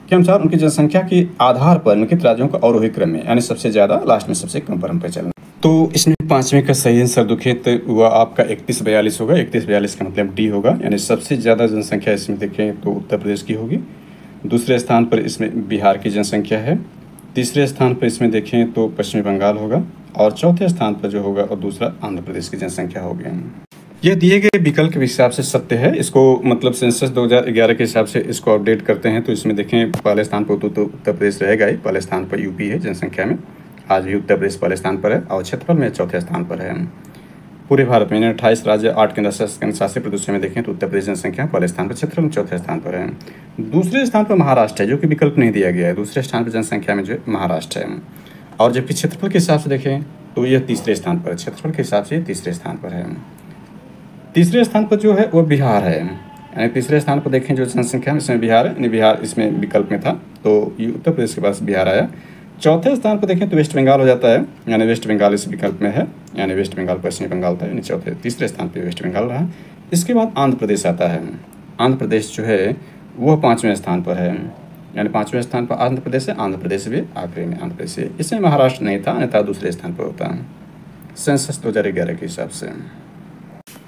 के अनुसार उनकी जनसंख्या के आधार पर अंकित राज्यों का अवरोही क्रम में, यानी सबसे ज़्यादा लास्ट में सबसे कम पर हम पे चलना। तो इसमें 5वें का सही आंसर दुखित हुआ आपका 3142 होगा। 3142 का मतलब डी होगा। यानी सबसे ज़्यादा जनसंख्या इसमें देखें तो उत्तर प्रदेश की होगी। दूसरे स्थान पर इसमें बिहार की जनसंख्या है। तीसरे स्थान पर इसमें देखें तो पश्चिमी बंगाल होगा। और चौथे स्थान पर जो होगा और दूसरा आंध्र प्रदेश की जनसंख्या होगी। यह दिए गए विकल्प के हिसाब से सत्य है। इसको मतलब सेंसस 2011 के हिसाब से इसको अपडेट करते हैं। तो इसमें देखें पहले स्थान पर तो उत्तर प्रदेश रहेगा ही। पहले स्थान पर यूपी है जनसंख्या में, आज भी उत्तर प्रदेश पहले स्थान पर है। और क्षेत्रफल में चौथे स्थान पर है। पूरे भारत में 28 राज्य 8 केंद्र शासित प्रदेशों में देखें तो उत्तर प्रदेश जनसंख्या पहले स्थान पर, क्षेत्रफल में चौथे स्थान पर है। दूसरे स्थान पर महाराष्ट्र है, जो कि विकल्प नहीं दिया गया है। दूसरे स्थान पर जनसंख्या में जो महाराष्ट्र है। और जबकि क्षेत्रफल के हिसाब से देखें तो यह तीसरे स्थान पर है। क्षेत्रफल के हिसाब से तीसरे स्थान पर है। तीसरे स्थान पर जो है वो बिहार है। यानी तीसरे स्थान पर देखें जो जनसंख्या में इसमें बिहार है, यानी बिहार इसमें विकल्प में था तो ये उत्तर प्रदेश के पास बिहार आया। चौथे स्थान पर देखें तो वेस्ट बंगाल हो जाता है। यानी वेस्ट बंगाल इस विकल्प में है। यानी वेस्ट बंगाल पश्चिमी बंगाल था, यानी तीसरे स्थान पर वेस्ट बंगाल रहा। इसके बाद आंध्र प्रदेश आता है। आंध्र प्रदेश जो है वह 5वें स्थान पर है। यानी 5वें स्थान पर आंध्र प्रदेश है। आंध्र प्रदेश भी आखिरी में आंध्र प्रदेश है। इसमें महाराष्ट्र नहीं था, अन्यथा दूसरे स्थान पर होता है सेंसस 2011 के हिसाब से।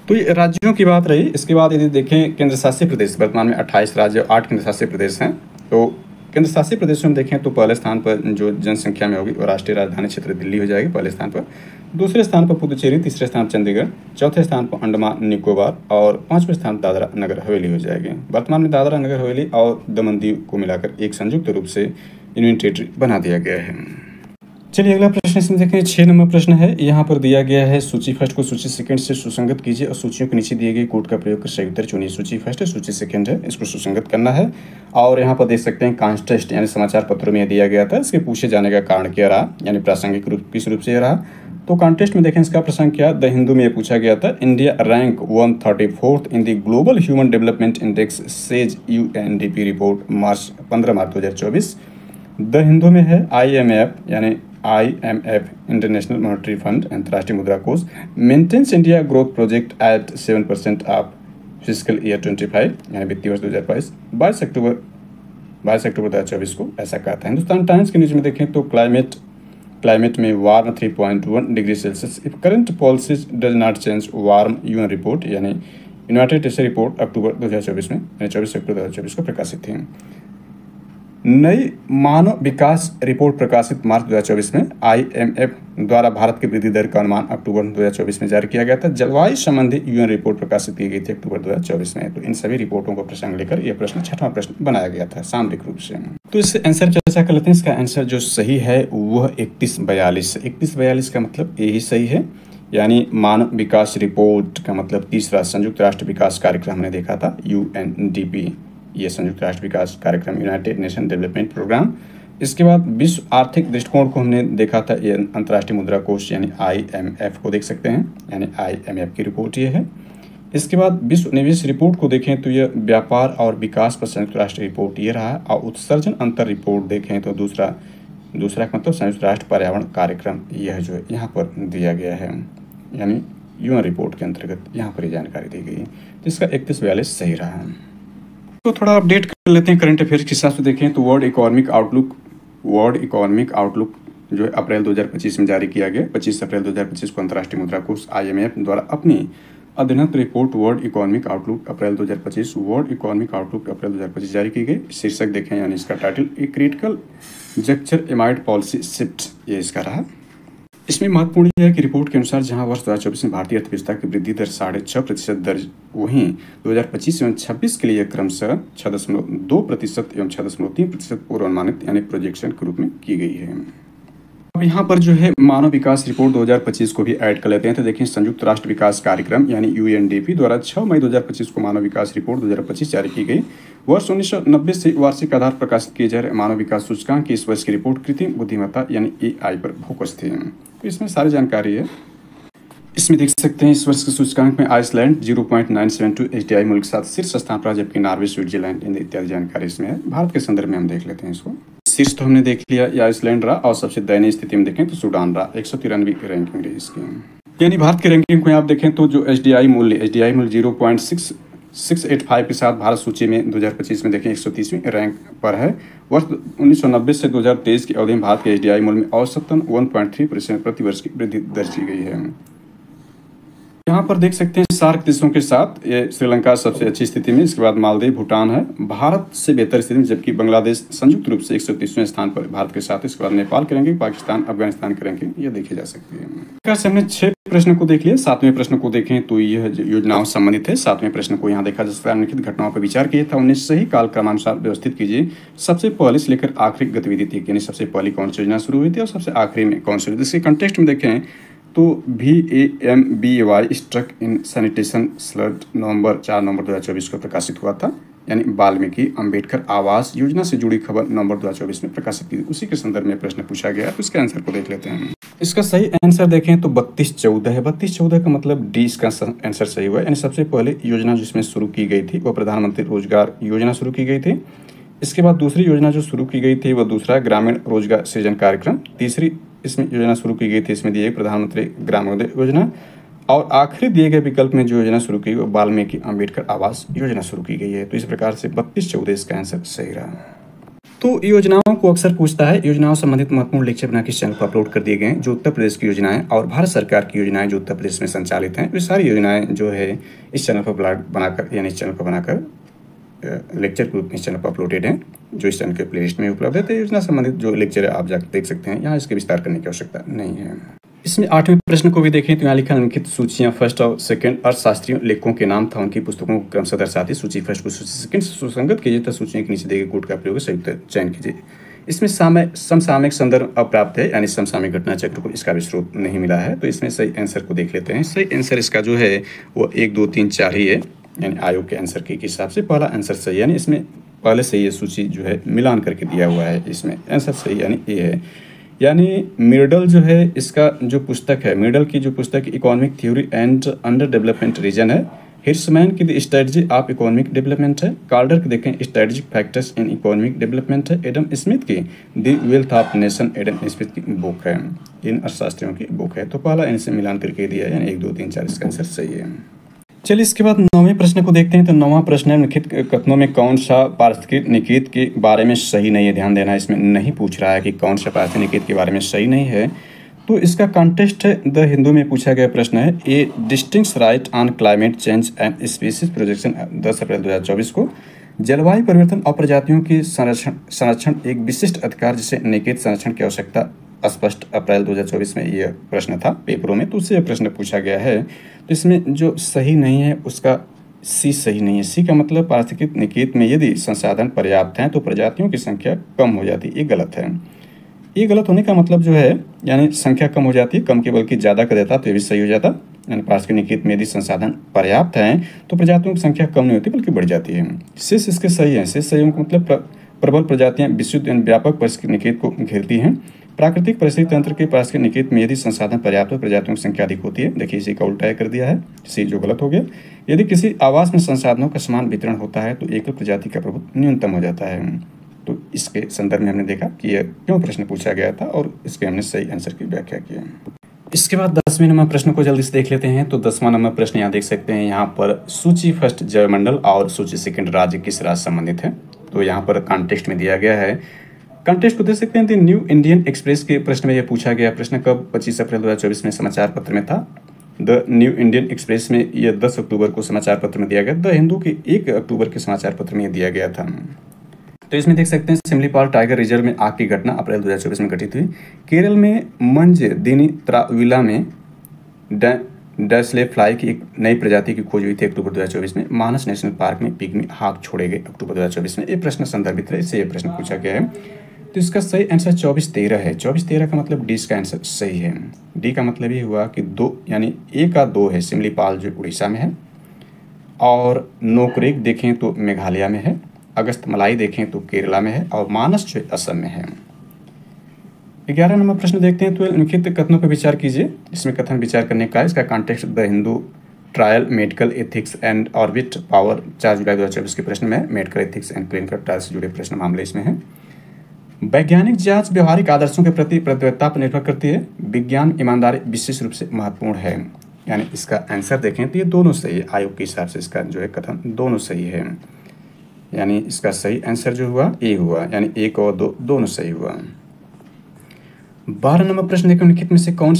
तो ये राज्यों की बात रही। इसके बाद यदि देखें केंद्र शासित प्रदेश, वर्तमान में 28 राज्य और 8 केंद्र शासित प्रदेश हैं। तो केंद्र शासित प्रदेशों में देखें तो पहले स्थान पर जो जनसंख्या में होगी वो राष्ट्रीय राजधानी क्षेत्र दिल्ली हो जाएगी पहले स्थान पर, दूसरे स्थान पर पुदुचेरी, तीसरे स्थान चंडीगढ़, चौथे स्थान पर अंडमान निकोबार और पांचवें स्थान दादरा नगर हवेली हो जाएगी। वर्तमान में दादरा नगर हवेली और दमन दीव को मिलाकर एक संयुक्त रूप से यूनियन टेरिटरी बना दिया गया है। चलिए अगला प्रश्न इसमें देखें, 6 नंबर प्रश्न है। यहाँ पर दिया गया है सूची फर्स्ट को सूची सेकंड से सुसंगत कीजिए और सूचियों के नीचे दिए गए कोड का प्रयोग कर सही उत्तर चुनिए। सूची फर्स्ट है, सूची सेकंड है, इसको सुसंगत करना है। और यहाँ पर देख सकते हैं कॉन्टेस्ट यानी समाचार पत्रों में दिया गया था, इसके पूछे जाने का कारण क्या रहा, यानी प्रासंगिक रूप किस रूप से रहा। तो कॉन्टेस्ट में देखें इसका प्रसंग क्या, द हिंदू में पूछा गया था, India rank 134th in the global human development index says UNDP report 15 March 2024। The Hindu में है IMF यानी IMF इंटरनेशनल मॉनेटरी फंड अंतर्राष्ट्रीय मुद्रा कोष maintains India growth project at 7% of fiscal year 25 यानी वित्तीय वर्ष 2022 22 अक्टूबर 2024 को ऐसा कहा था। हिंदुस्तान टाइम्स के न्यूज में देखें तो क्लाइमेट में warm 3.1 degree Celsius if current policies does not change warm UN report यानी यूनाइटेड नेशन रिपोर्ट अक्टूबर 2024 में यानी 24 अक्टूबर 2024 को प्रकाशित थी। नई मानव विकास रिपोर्ट प्रकाशित मार्च 2024 में IMF द्वारा भारत की वृद्धि दर का अनुमान अक्टूबर 2024 में जारी किया गया था। जलवायु संबंधी UN रिपोर्ट प्रकाशित की गई थी अक्टूबर 2024 में। तो इन सभी रिपोर्टों को प्रसंग लेकर यह प्रश्न 6वां प्रश्न बनाया गया था सामरिक रूप से। तो इससे आंसर चर्चा कर लेते हैं। इसका आंसर जो सही है वह 3142 का मतलब यही सही है, यानी मानव विकास रिपोर्ट का मतलब तीसरा संयुक्त राष्ट्र विकास कार्यक्रम हमने देखा था UNDP, ये संयुक्त राष्ट्र विकास कार्यक्रम यूनाइटेड नेशन डेवलपमेंट प्रोग्राम। इसके बाद विश्व आर्थिक दृष्टिकोण को हमने देखा था, ये अंतर्राष्ट्रीय मुद्रा कोष यानी IMF को देख सकते हैं, यानी IMF की रिपोर्ट ये है। इसके बाद विश्व निवेश रिपोर्ट को देखें तो यह व्यापार और विकास पर संयुक्त राष्ट्र रिपोर्ट ये रहा। और उत्सर्जन अंतर रिपोर्ट देखें तो दूसरा का मतलब संयुक्त राष्ट्र पर्यावरण कार्यक्रम यह जो है यहाँ पर दिया गया है, यानी UN रिपोर्ट के अंतर्गत यहाँ पर ये जानकारी दी गई, जिसका 3142 सही रहा। तो थोड़ा अपडेट कर लेते हैं करंट अफेयर्स के हिसाब से देखें तो वर्ल्ड इकोनॉमिक आउटलुक जो है अप्रैल 2025 में जारी किया गया। 25 अप्रैल 2025 को अंतर्राष्ट्रीय मुद्रा कोष IMF द्वारा अपनी अध्ययन रिपोर्ट वर्ल्ड इकोनॉमिक आउटलुक अप्रैल 2025 जारी की गई। शीर्षक देखें यानी इसका title a critical juncture amide policy shift, ये इसका रहा। इसमें महत्वपूर्ण यह है कि रिपोर्ट के अनुसार जहां वर्ष 2024 में भारतीय अर्थव्यवस्था की वृद्धि दर 6.5% दर्ज, वहीं 2025 एवं 26 के लिए क्रमशः 6.2% एवं 6.3% पूर्वानुमानित यानी प्रोजेक्शन के रूप में की गई है। अब यहाँ पर जो है मानव विकास रिपोर्ट 2025 को भी ऐड कर लेते हैं। तो देखिए संयुक्त राष्ट्र विकास कार्यक्रम यानी UNDP द्वारा 6 मई 2025 को मानव विकास रिपोर्ट 2025 जारी की गई। वर्ष 1990 से वार्षिक आधार प्रकाशित किए जा रहे मानव विकास सूचकांक की इस वर्ष की रिपोर्ट कृत्रिम बुद्धिमत्ता यानी AI पर फोकस थी। तो इसमें सारी जानकारी है। इसमें देख सकते हैं इस वर्ष के सूचकांक में आइसलैंड 0.972 HDI मूल्य के साथ शीर्ष स्थान पर, जबकि नॉर्वे, स्विट्जरलैंड इत्यादि जानकारी इसमें है। भारत के संदर्भ में हम देख लेते हैं इसको। शीर्ष तो हमने देख लिया, या आइसलैंड रहा, और सबसे दयनीय स्थिति में देखें तो सूडान रहा। 193 की रैंकिंग रही इसकी। यानी भारत की रैंकिंग को आप देखें तो जो HDI मूल्य 0.685 के साथ भारत सूची में 2025 में देखें 130वीं रैंक पर है। वर्ष 1990 से 2023 की अवधि में भारत के HDI मूल्य में औसतन 1.3% प्रति वर्ष की वृद्धि दर्ज की गई है। यहाँ पर देख सकते हैं सार्क देशों के साथ ये श्रीलंका सबसे अच्छी स्थिति में, इसके बाद मालदीव, भूटान है भारत से बेहतर स्थिति में, जबकि बांग्लादेश संयुक्त रूप से 130वें स्थान पर भारत के साथ। इसके बाद नेपाल की रैंकिंग, पाकिस्तान, अफगानिस्तान की रैंकिंग ये देखी जा सकती है। से हमने 6 प्रश्न को देख लिया। 7वें प्रश्न को देखें तो यह योजनाओं से संबंधित है। 7वें प्रश्न को यहाँ देखा जा सकता है निम्नलिखित घटनाओं पर विचार किया था, उन्हें सही काल क्रमानुसार व्यवस्थित कीजिए। सबसे पहले से लेकर आखिरी गतिविधि थी, यानी सबसे पहली कौन सी योजना शुरू हुई थी और सबसे आखिरी में कौन सी हुई थी। इसके कंटेक्स्ट में देखें तो VAMBY स्ट्रक इन सैनिटेशन स्लड 4 नवंबर 2024 को प्रकाशित हुआ था, यानी वाल्मीकि अंबेडकर आवास योजना से जुड़ी खबर नवंबर 2024 में प्रकाशित की। उसी के संदर्भ में प्रश्न पूछा गया, तो इसके आंसर को देख लेते हैं। इसका सही आंसर देखें तो 3214 है। 3214 का मतलब डी, इसका आंसर सही हुआ। यानी सबसे पहले योजना जिसमें शुरू की गई थी वह प्रधानमंत्री रोजगार योजना शुरू की गई थी। इसके बाद दूसरी योजना जो शुरू की गई थी वह दूसरा ग्रामीण रोजगार सृजन कार्यक्रम, तीसरी इसमें योजना शुरू की गई थी, इसमें दिए प्रधानमंत्री ग्रामोदय योजना, और आखिरी दिए गए विकल्प में जो योजना शुरू की वो वाल्मीकि अंबेडकर आवास योजना शुरू की गई है। तो इस प्रकार से 3214 इसका आंसर सही रहा। तो योजनाओं को अक्सर पूछता है, योजनाओं संबंधित महत्वपूर्ण लेक्चर बना के इस चैनल पर अपलोड कर दिए गए हैं। जो उत्तर प्रदेश की योजनाएं और भारत सरकार की योजनाएं जो उत्तर प्रदेश में संचालित हैं, वे सारी योजनाएं जो है इस चैनल पर बनाकर यानी इस चैनल पर बनाकर लेक्चर के रूप में इस चैनल पर अपलोडेड हैं, जो इस चैनल के प्लेलिस्ट में उपलब्ध है। तो योजना संबंधित जो लेक्चर है आप जाकर देख सकते हैं, यहाँ इसके विस्तार करने की आवश्यकता नहीं है। इसमें 8वें प्रश्न को भी देखें तो यहाँ लिखा निम्नलिखित सूचियाँ फर्स्ट और सेकंड अर्थशास्त्रियों लेखकों के नाम था उनकी पुस्तकों को क्रमशः दर्शाती सूची फर्स्ट को सूची सेकंड सुसंगत कीजिए तथा सूचियों के नीचे दिए गए कोड का प्रयोग संयुक्त चयन कीजिए। इसमें समसामयिक संदर्भ अप्राप्त है, यानी समसामयिक घटना चक्र को इसका भी स्रोत नहीं मिला है। तो इसमें सही आंसर को देख लेते हैं। सही आंसर इसका जो है वो 1, 2, 3, 4 ही है, यानी आयोग के आंसर के हिसाब से पहला आंसर सही, यानी इसमें पहले से ये सूची जो है मिलान करके दिया हुआ है, इसमें आंसर सही यानी ए है। यानी मिर्डल जो है इसका जो पुस्तक है, मिर्डल की जो पुस्तक economic theory and under development region है। हिर्समैन की the strategy of economic development है। कार्डर की देखें strategic factors in economic development है। एडम स्मिथ की the wealth of nation Adam Smith की बुक है, इन अर्थशास्त्रियों की बुक है। तो पहला इनसे मिलान करके दिया है, यानी 1, 2, 3, 4 इसका आंसर सही है। चलिए इसके बाद 9वें प्रश्न को देखते हैं। तो 9वां प्रश्न है निम्नलिखित कथनों में कौन सा पारिस्थितिक निकेत के बारे में सही नहीं है। ध्यान देना है, इसमें नहीं पूछ रहा है कि कौन सा पारिस्थितिक निकेत के बारे में सही नहीं है। तो इसका कॉन्टेक्स्ट है द हिंदू में पूछा गया प्रश्न है। ए distinct right on climate change and species projection 10 अप्रैल 2024 को जलवायु परिवर्तन और प्रजातियों की संरक्षण एक विशिष्ट अधिकार जिसे निकेत संरक्षण की आवश्यकता स्पष्ट अप्रैल 2024 में यह प्रश्न था पेपरों में, तो उससे यह प्रश्न पूछा गया है। तो इसमें जो सही नहीं है उसका सी सही नहीं है। सी का मतलब पारिस्थितिक निकेत में यदि संसाधन पर्याप्त हैं तो प्रजातियों की संख्या कम हो जाती है, ये गलत है। ये गलत होने का मतलब जो है यानी संख्या कम हो जाती है, कम के बल्कि ज़्यादा कर देता तो ये भी सही हो जाता। यानी पारिस्थितिक निकेत में यदि संसाधन पर्याप्त हैं तो प्रजातियों की संख्या कम नहीं होती बल्कि बढ़ जाती है। शेष इसके सही है। शेष सही का मतलब प्रबल प्रजातियां विस्तृत व्यापक पारिस्थितिक निकेत को घेरती हैं। प्राकृतिक परिस्थिति तंत्र के पारिस्थितिक निकेत में यदि संसाधन पर्याप्त हो प्रजातियों की संख्या अधिक होती है। देखिए इसी का उल्टा कर दिया है, सी जो गलत हो गया। यदि किसी आवास में संसाधनों का समान वितरण होता है तो एकल प्रजाति का प्रभुत्व न्यूनतम हो जाता है। तो इसके संदर्भ में हमने देखा कि यह क्यों प्रश्न पूछा गया था और इसके हमने सही आंसर की व्याख्या की है। इसके बाद 10वें नंबर प्रश्न को जल्दी से देख लेते हैं। तो 10वां नंबर प्रश्न यहाँ देख सकते हैं, यहाँ पर सूची फर्स्ट जयमंडल और सूची सेकंड राज्य किस राज्य संबंधित है। तो यहाँ पर कॉन्टेक्स्ट में दिया गया है। कॉन्टेक्स्ट को देख सकते हैं, न्यू इंडियन एक्सप्रेस के प्रश्न में यह पूछा गया। प्रश्न कब 25 अप्रैल 2024 में समाचार पत्र में था। द न्यू इंडियन एक्सप्रेस में यह 10 अक्टूबर को समाचार पत्र में दिया गया। द हिंदू के 1 अक्टूबर के समाचार पत्र में यह दिया गया था। तो इसमें देख सकते हैं सिमलीपाल टाइगर रिजर्व में आग की घटना अप्रैल 2024 में घटित हुई। केरल में मंज दिनी त्राविला में डैसले फ्लाई की एक नई प्रजाति की खोज हुई थी अक्टूबर 2024 में। मानस नेशनल पार्क में पिग्मी हाथ छोड़े गए अक्टूबर 2024 में। ये प्रश्न संदर्भित है, इससे ये प्रश्न पूछा गया है। तो इसका सही आंसर 24-13 है। 24-13 का मतलब डी का आंसर सही है। डी का मतलब ये हुआ कि 2 यानी ए का 2 है, सिमलीपाल जो उड़ीसा में है, और नोकरेक देखें तो मेघालय में है, अगस्त मलाई देखें तो केरला में है, और मानस जो असम में है। 11 नंबर प्रश्न देखते हैं। तो निम्नलिखित कथनों पर विचार कीजिए। इसमें कथन विचार करने का इसका context the Hindu trial medical ethics and orbit power 4 जुलाई 2024 के प्रश्न में medical ethics and clinical trial से जुड़े प्रश्न मामले इसमें है। वैज्ञानिक जांच व्यवहारिक आदर्शों के प्रति प्रतिबद्धता पर निर्भर करती है। विज्ञान ईमानदारी विशेष रूप से महत्वपूर्ण है। यानी इसका आंसर देखें तो ये दोनों सही है। आयोग के हिसाब से इसका जो है कथन दोनों सही है। यानी इसका सही आंसर जो हुआ ए हुआ, यानी 1 और 2 दोनों सही हुआ। 12 नंबर प्रश्न देखो, निम्नलिखित में से कौन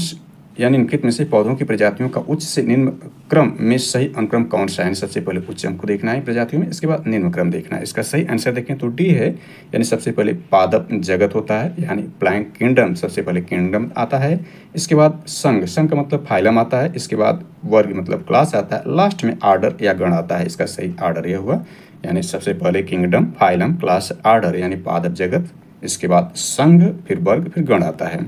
यानी निम्नलिखित में से पौधों की प्रजातियों का उच्च से निम्न क्रम में सही अनुक्रम कौन सा है। सबसे पहले उच्च हमको देखना है प्रजातियों में, इसके बाद निम्न क्रम देखना है। इसका सही आंसर देखें तो डी है। यानी सबसे पहले पादप जगत होता है, यानी प्लांट किंगडम, सबसे पहले किंगडम आता है। इसके बाद संघ, संघ का मतलब फाइलम आता है। इसके बाद वर्ग मतलब क्लास आता है। लास्ट में आर्डर या गण आता है। इसका सही आर्डर यह हुआ। यानी सबसे पहले किंगडम, फाइलम, क्लास, आर्डर यानी पादप जगत, इसके बाद संघ, फिर वर्ग, फिर गण आता है।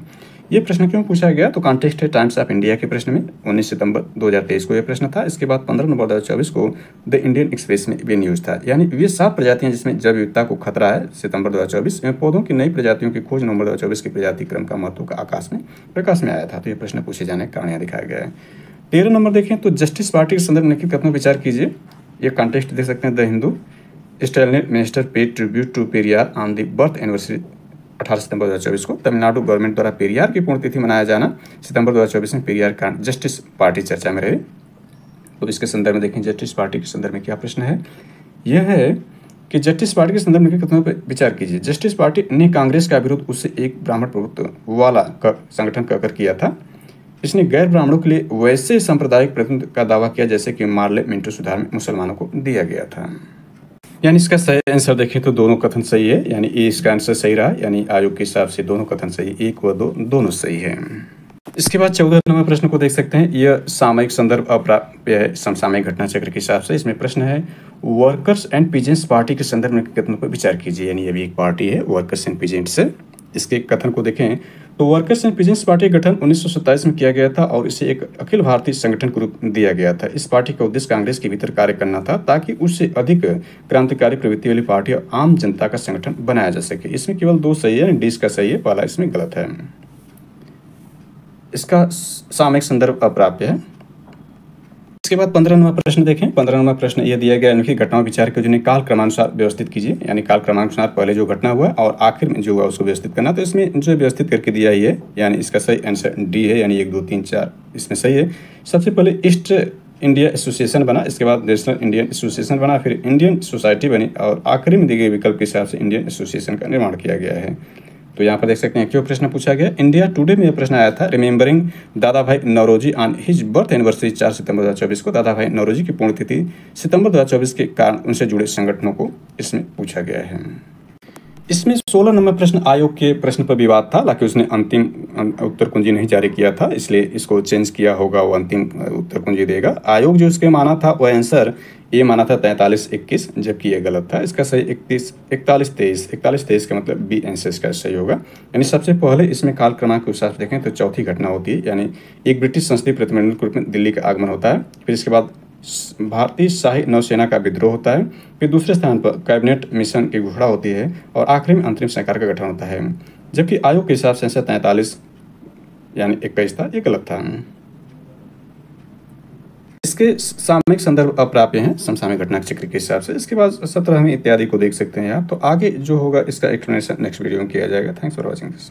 ये प्रश्न क्यों पूछा गया। तो कॉन्टेक्स्ट है टाइम्स ऑफ इंडिया के प्रश्न में 19 सितंबर 2023 को यह प्रश्न था। इसके बाद 15 नवंबर 2024 को द इंडियन एक्सप्रेस में ये न्यूज़ था। यानी वे 7 प्रजातियां जिसमें जैव विविधता को खतरा है सितंबर 2024 में। पौधों की नई प्रजातियों की खोज नवंबर 2024 के प्रजाति क्रम का महत्व का प्रकाश में आया था। तो ये प्रश्न पूछे जाने का कारण यहाँ दिखाया गया है। 13 नंबर देखें तो जस्टिस पार्टी के संदर्भ में निम्नलिखित कथनों पर विचार कीजिए। ये कॉन्टेक्स्ट देख सकते हैं। The Hindu Stalin minister paid tribute to Periyar on the birth anniversary 18 सितंबर 2024 को। तमिलनाडु गवर्नमेंट द्वारा पेरियार की पुण्यतिथि मनाया जाना सितंबर 2024 में पेरियार का जस्टिस पार्टी चर्चा में रहे। तो इसके संदर्भ में देखें जस्टिस पार्टी के संदर्भ में क्या प्रश्न है। यह है कि जस्टिस पार्टी के संदर्भ में कथनों पर विचार कीजिए। जस्टिस पार्टी ने कांग्रेस का विरोध उससे एक ब्राह्मण प्रभुत्व वाला संगठन कहकर किया था। इसने गैर ब्राह्मणों के लिए वैसे सांप्रदायिक प्रतिनिधित्व का दावा किया जैसे कि मार्ले मिंटो सुधार में मुसलमानों को दिया गया था। यानी इसका सही आंसर देखें तो दोनों कथन सही है, यानी ए इसका आंसर सही रहा, यानी आयोग के हिसाब से दोनों कथन सही, 1 व 2 दोनों सही है। इसके बाद 14 नंबर प्रश्न को देख सकते हैं। यह सामयिक संदर्भ अप्राप्य है समसामयिक घटना चक्र के हिसाब से। इसमें प्रश्न है वर्कर्स एंड पीजेंट्स पार्टी के संदर्भ में कथनों पर विचार कीजिए, यानी अभी एक पार्टी है वर्कर्स एंड पीजेंट्स। इसके कथन को देखें तो वर्कर्स एंड पीजेंट्स पार्टी का गठन 1927 में किया गया था और इसे एक अखिल भारतीय संगठन के रूप में दिया गया था। इस पार्टी का उद्देश्य कांग्रेस के भीतर कार्य करना था ताकि उससे अधिक क्रांतिकारी प्रवृत्ति वाली पार्टी और आम जनता का संगठन बनाया जा सके। इसमें केवल 2 सही है, डी इसका सही है, पहला इसमें गलत है। इसका सामयिक संदर्भ अप्राप्य है। इसके बाद 15 नंबर प्रश्न देखें। 15 नंबर प्रश्न यह दिया गया इनकी घटनाओं विचार के जिन्हें काल क्रमानुसार व्यवस्थित कीजिए, यानी काल क्रमानुसार पहले जो घटना हुआ और आखिर में जो हुआ उसको व्यवस्थित करना। तो इसमें जो व्यवस्थित करके दिया ही है, यानी इसका सही आंसर डी है, यानी 1 2 3 4 इसमें सही है। सबसे पहले ईस्ट इंडिया एसोसिएशन बना, इसके बाद नेशनल इंडियन एसोसिएशन बना, फिर इंडियन सोसाइटी बनी और आखिरी में दिए गए विकल्प के हिसाब से इंडियन एसोसिएशन का निर्माण किया गया है। तो यहाँ पर देख सकते हैं क्यों प्रश्न पूछा गया। इंडिया टुडे में यह प्रश्न आया था, remembering Dadabhai Naoroji on his birth anniversary 4 सितंबर 2024 को। दादा भाई नौरोजी की पुण्यतिथि सितंबर 2024 के कारण उनसे जुड़े संगठनों को इसमें पूछा गया है। इसमें 16 नंबर प्रश्न आयोग के प्रश्न पर विवाद था, हालांकि उसने अंतिम उत्तर कुंजी नहीं जारी किया था, इसलिए इसको चेंज किया होगा, वो अंतिम उत्तर कुंजी देगा। आयोग जो उसके माना था वह आंसर ये माना था 43-21, जबकि ये गलत था। इसका सही 41-23 का मतलब बी आंसर इसका सही होगा। यानी सबसे पहले इसमें काल क्रमांक के हिसाब से देखें तो चौथी घटना होती है, यानी एक ब्रिटिश संसदीय प्रतिनिधिमंडल के रूप में दिल्ली का आगमन होता है। फिर इसके बाद भारतीय शाही नौसेना का विद्रोह होता है। फिर दूसरे स्थान पर कैबिनेट मिशन की घोषणा होती है और आखिरी में अंतरिम सरकार का गठन होता है। जबकि आयोग के हिसाब से आंसर 43 यानी 21 था, ये गलत था। इसके सामयिक संदर्भ अप्राप्य हैं समसामयिक घटना चक्र के हिसाब से। इसके बाद 17वें इत्यादि को देख सकते हैं आप। तो आगे जो होगा इसका एक्सप्लेनेशन नेक्स्ट वीडियो में किया जाएगा। Thanks for watching this.